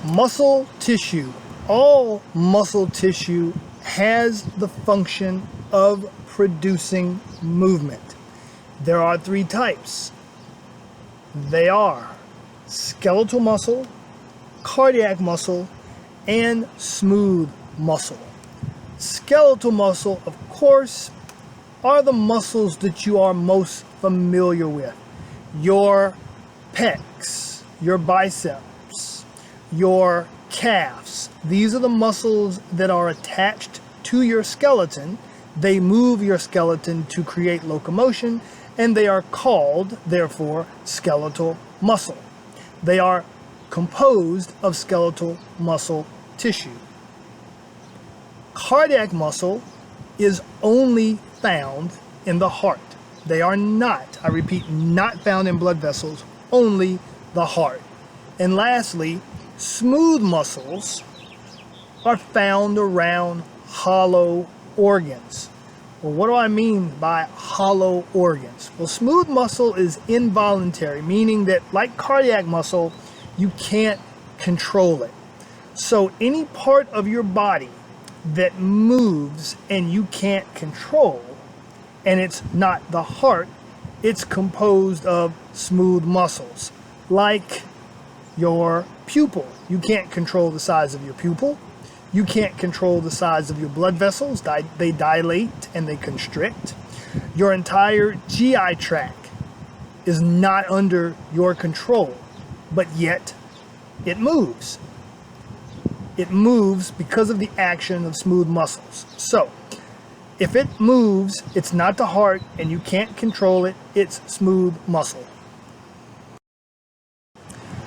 Muscle tissue. All muscle tissue has the function of producing movement. There are three types. They are skeletal muscle, cardiac muscle, and smooth muscle. Skeletal muscle, of course, are the muscles that you are most familiar with. Your pecs, your biceps, your calves. These are the muscles that are attached to your skeleton. They move your skeleton to create locomotion, and they are called, therefore, skeletal muscle. They are composed of skeletal muscle tissue. Cardiac muscle is only found in the heart. They are not, I repeat, not found in blood vessels, only the heart. And lastly, smooth muscles are found around hollow organs. Well, what do I mean by hollow organs? Well, smooth muscle is involuntary, meaning that like cardiac muscle, you can't control it. So any part of your body that moves and you can't control, and it's not the heart, it's composed of smooth muscles, like your pupil. You can't control the size of your pupil. You can't control the size of your blood vessels. They dilate and they constrict. Your entire GI tract is not under your control, but yet it moves. It moves because of the action of smooth muscles. So, if it moves, it's not the heart and you can't control it, it's smooth muscle.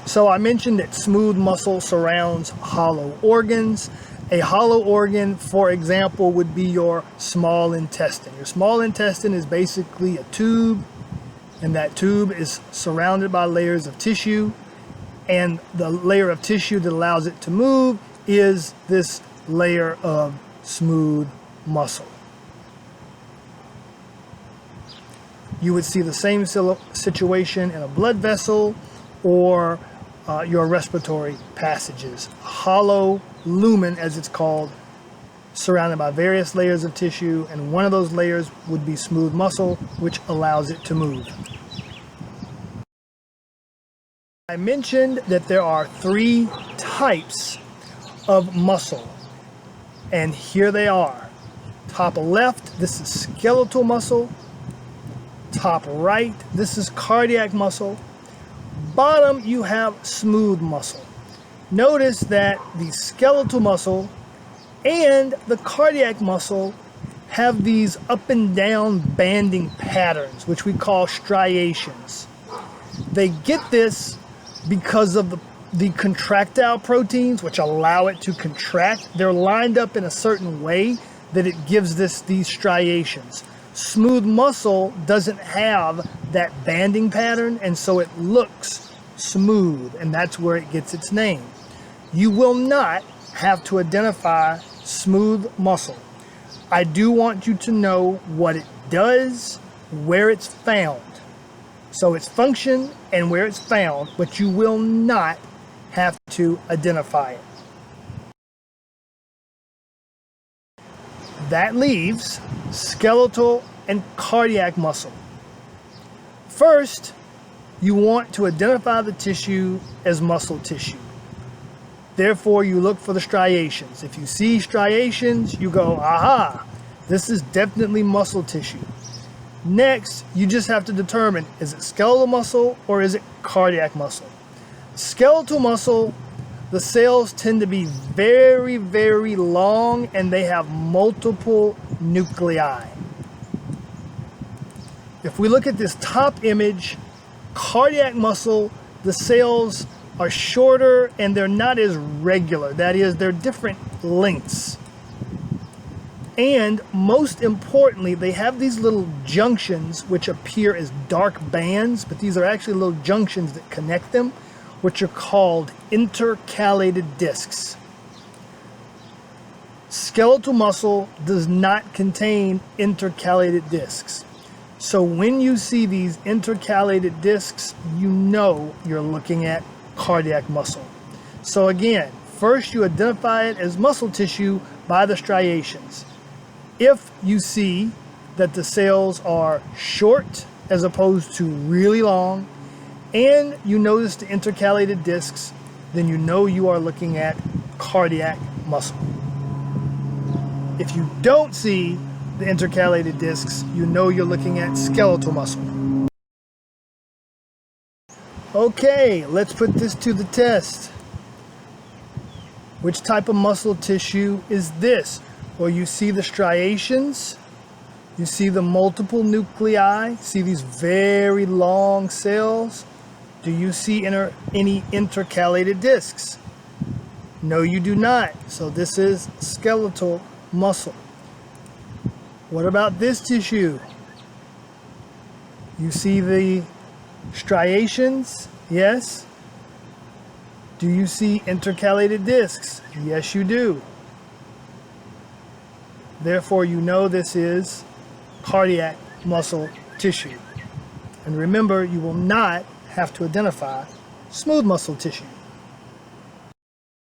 So I mentioned that smooth muscle surrounds hollow organs. A hollow organ, for example, would be your small intestine. Your small intestine is basically a tube, and that tube is surrounded by layers of tissue, and the layer of tissue that allows it to move is this layer of smooth muscle. You would see the same situation in a blood vessel or your respiratory passages. Hollow lumen, as it's called, surrounded by various layers of tissue, and one of those layers would be smooth muscle, which allows it to move. I mentioned that there are three types of muscle, and here they are. Top left, this is skeletal muscle. Top right, this is cardiac muscle. Bottom, you have smooth muscle. Notice that the skeletal muscle and the cardiac muscle have these up and down banding patterns, which we call striations. They get this because of the contractile proteins, which allow it to contract. They're lined up in a certain way that it gives these striations. Smooth muscle doesn't have that banding pattern, and so it looks smooth, and that's where it gets its name. You will not have to identify smooth muscle. I do want you to know what it does, where it's found. So its function and where it's found, but you will not have to identify it. That leaves skeletal and cardiac muscle. First, you want to identify the tissue as muscle tissue. Therefore, you look for the striations. If you see striations, you go, aha, this is definitely muscle tissue. Next, you just have to determine, is it skeletal muscle or is it cardiac muscle? Skeletal muscle, the cells tend to be very, very long, and they have multiple nuclei. If we look at this top image, cardiac muscle, the cells are shorter and they're not as regular. That is, they're different lengths. And most importantly, they have these little junctions which appear as dark bands, but these are actually little junctions that connect them, which are called intercalated discs. Skeletal muscle does not contain intercalated discs. So when you see these intercalated discs, you know you're looking at cardiac muscle. So again, first you identify it as muscle tissue by the striations. If you see that the cells are short as opposed to really long, and you notice the intercalated discs, then you know you are looking at cardiac muscle. If you don't see the intercalated discs, you know you're looking at skeletal muscle. Okay, let's put this to the test. Which type of muscle tissue is this? Well, you see the striations, you see the multiple nuclei, see these very long cells. Do you see any intercalated discs? No, you do not. So this is skeletal muscle. What about this tissue? You see the striations? Yes. Do you see intercalated discs? Yes, you do. Therefore, you know this is cardiac muscle tissue. And remember, you will not have to identify smooth muscle tissue.